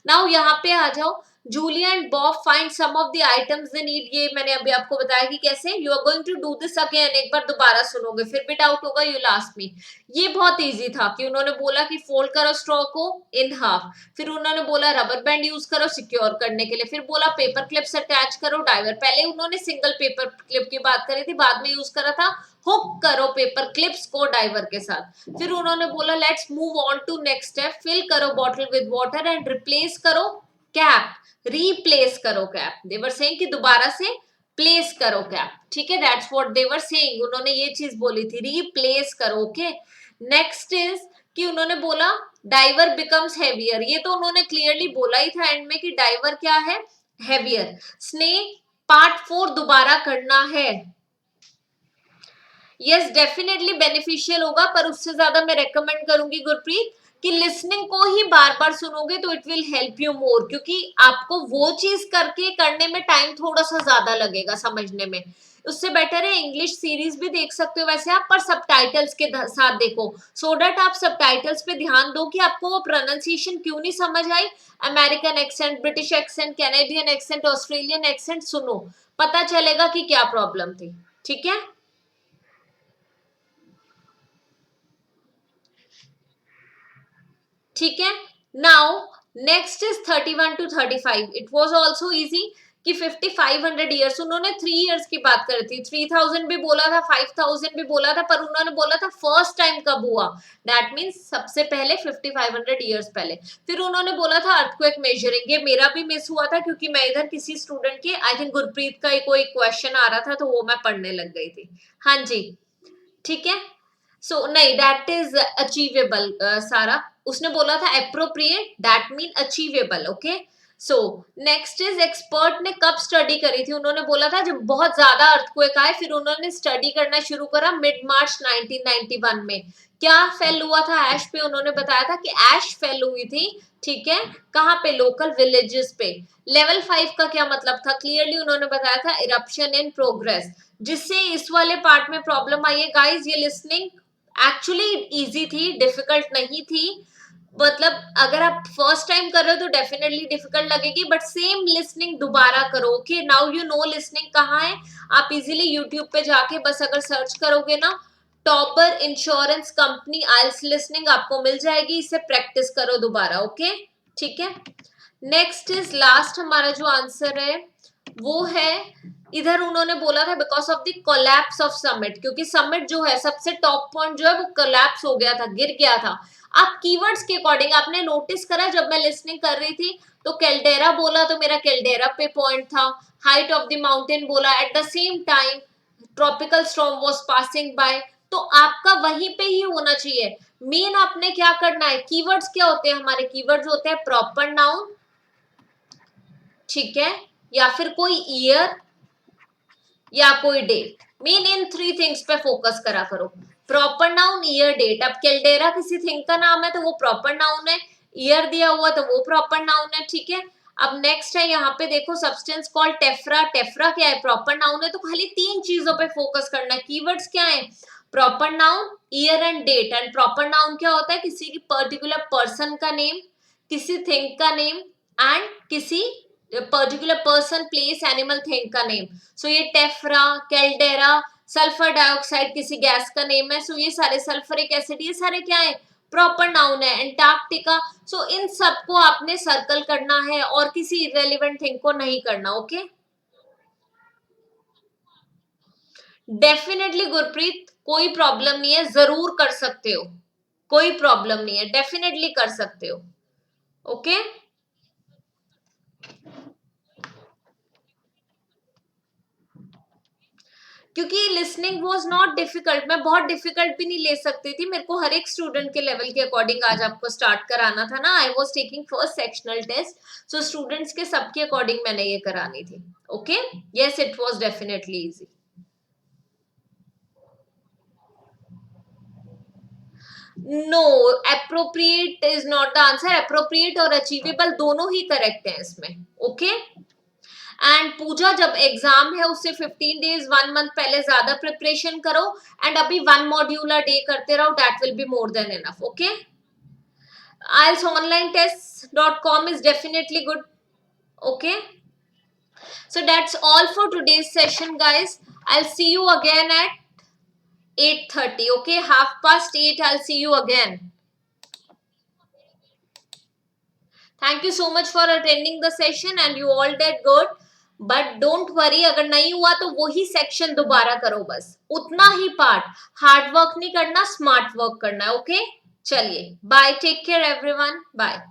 नाउ यहाँ पे आ जाओ, Julia and Bob find some of the items they need, ये मैंने अभी आपको बताया कि कैसे। You are going to do this again, एक बार दोबारा सुनोगे, फिर भी डाउट होगा यू लास्ट मी। ये बहुत इजी था कि उन्होंने बोला कि फोल्ड करो स्ट्रॉ को इन हाफ, फिर उन्होंने बोला रबर बैंड यूज करो सिक्योर करने के लिए, फिर बोला पेपर क्लिप्स अटैच करो डाइवर, पहले उन्होंने सिंगल पेपर क्लिप की बात करी थी, बाद में यूज करा था हुक करो पेपर क्लिप्स को डाइवर के साथ, फिर उन्होंने बोला let's move on to next step, fill करो bottle with water and replace करो कैप, रिप्लेस करो कैप, देवर सेइंग कि दोबारा से प्लेस करो कैप, ठीक है, दैट्स व्हाट देवर सेइंग, उन्होंने ये चीज बोली थी रिप्लेस करो, ओके। नेक्स्ट इज कि उन्होंने बोला डाइवर बिकम्स हेवियर, ये तो उन्होंने क्लियरली बोला ही था एंड में कि डाइवर क्या है, हेवियर। स्नेक पार्ट 4 दोबारा करना है, यस डेफिनेटली बेनिफिशियल होगा, पर उससे ज्यादा मैं रेकमेंड करूंगी गुरप्रीत कि लिसनिंग को ही बार बार सुनोगे तो it will help you more, क्योंकि आपको वो चीज करने में टाइम थोड़ा सा ज्यादा लगेगा समझने में, उससे बेटर है इंग्लिश सीरीज भी देख सकते हो वैसे आप, पर सबटाइटल्स के साथ देखो, सो दैट आप सबटाइटल्स पे ध्यान दो कि आपको वो प्रोनाउंसिएशन क्यों नहीं समझ आई, American accent, British accent, Canadian accent, Australian accent सुनो, पता चलेगा कि क्या प्रॉब्लम थी, ठीक है। ठीक है, now next is 31 to 35, it was also easy कि 5500 ईयर्स, उन्होंने 3 इयर्स की बात करी थी, 3000 भी बोला था, 5000 भी बोला था, पर उन्होंने बोला था फर्स्ट टाइम कब हुआ, दैट मींस सबसे पहले 5500 ईयर्स पहले। फिर उन्होंने बोला था अर्थक्वेक मेजरिंग, ये मेरा भी मिस हुआ था क्योंकि मैं इधर किसी स्टूडेंट के, आई थिंक गुरप्रीत का कोई क्वेश्चन आ रहा था तो वो मैं पढ़ने लग गई थी, हाँ जी, ठीक है। सो नहीं, दैट इज अचीवेबल सारा, उसने बोला था appropriate, that mean achievable, okay. So next is expert ने कब स्टडी करी थी, उन्होंने बोला था जब बहुत ज्यादा अर्थक्वेक आए, फिर उन्होंने स्टडी करना शुरू करा मिड मार्च 1991 में। क्या फेल हुआ था ऐश पे, उन्होंने बताया था कि ऐश फेल हुई थी, ठीक है, कहाँ पे, लोकल विलेजेस पे। लेवल 5 का क्या मतलब था, क्लियरली उन्होंने बताया था इरप्शन इन प्रोग्रेस। जिससे इस वाले पार्ट में प्रॉब्लम आई है गाइज, ये लिसनिंग एक्चुअली इजी थी, डिफिकल्ट नहीं थी। मतलब अगर आप फर्स्ट टाइम कर रहे हो तो डेफिनेटली डिफिकल्ट लगेगी, बट सेम लिसनिंग दोबारा करो। Okay, now you know listening कहाँ है। आप इजीली यूट्यूब पे जाके बस अगर सर्च करोगे ना, टॉपर इंश्योरेंस कंपनी आइल्स लिसनिंग, आपको मिल जाएगी, इसे प्रैक्टिस करो दोबारा। ओके, ठीक है। नेक्स्ट इज लास्ट, हमारा जो आंसर है वो है, इधर उन्होंने बोला था because of the collapse of summit, क्योंकि समिट जो है सबसे टॉप पॉइंट जो है वो कोलैप्स हो गया था, गिर गया था। आप कीवर्ड्स के अकॉर्डिंग आपने नोटिस करा, जब मैं लिसनिंग कर रही थी तो कैल्डेरा बोला तो मेरा कैल्डेरा पे पॉइंट था, हाइट ऑफ द माउंटेन बोला, at the same time tropical storm was passing by, तो आपका वहीं पे ही होना चाहिए। मेन आपने क्या करना है, कीवर्ड्स क्या होते हैं हमारे, कीवर्ड्स होते हैं प्रॉपर नाउन, ठीक है, या फिर कोई ईयर या कोई डेट। मेन इन 3 थिंग्स पे फोकस करा करो, प्रॉपर नाउन, ईयर, डेट। अब कैल्डेरा किसी थिंग का नाम है तो वो प्रॉपर नाउन है, ईयर दिया हुआ तो वो प्रॉपर नाउन है, ठीक है। अब नेक्स्ट है यहाँ पे देखो, सब्सटेंस कॉल्ड टेफ्रा, टेफ्रा क्या है, प्रॉपर नाउन है। तो खाली 3 चीजों पे फोकस करना है। कीवर्ड्स क्या है, proper noun, year and date. And proper noun क्या होता है, किसी की पर्टिकुलर पर्सन का नेम, किसी थिंग का नेम, एंड किसी particular person, place, animal, thing का नेम। सो ये टेफ्रा, कैल्डेरा, सल्फर डाइऑक्साइड किसी गैस का नेम है, सो ये सारे सल्फरिक एसिड, ये सारे क्या है, प्रॉपर नाउन है। एंटार्क्टिका, सो इन सबको आपने सर्कल करना है और किसी इररिलेवेंट थिंग को नहीं करना। ओके, डेफिनेटली गुरप्रीत, कोई प्रॉब्लम नहीं है, जरूर कर सकते हो, कोई प्रॉब्लम नहीं है, डेफिनेटली कर सकते हो। ओके, क्योंकि लिसनिंग वाज नॉट डिफिकल्ट, मैं बहुत डिफिकल्ट भी नहीं ले सकती थी, मेरे को हर एक स्टूडेंट के लेवल के अकॉर्डिंग आज आपको स्टार्ट कराना था ना। I was taking first sectional test, so students के सबके अकॉर्डिंग मैंने ये करानी थी। Okay, yes, it was definitely easy. No, appropriate is not the answer, appropriate और अचीवेबल दोनों ही करेक्ट है इसमें। ओके, एंड पूजा, जब एग्जाम है उससे 15 डेज 1 मंथ पहले ज्यादा प्रिपरेशन करो, एंड अभी 1 मॉड्यूल अ डे करते रहो, that will be more than enough. Okay, IELTSonlinetest.com is definitely good. Okay, so that's all for today's session, guys. I'll see you again at 8:30. Okay, 8:30 I'll see you again. Thank you so much for attending the session and you all did good. But don't worry, अगर नहीं हुआ तो वही section दोबारा करो, बस उतना ही part, hard work नहीं करना, स्मार्ट वर्क करना है। ओके, चलिए bye, take care everyone, bye.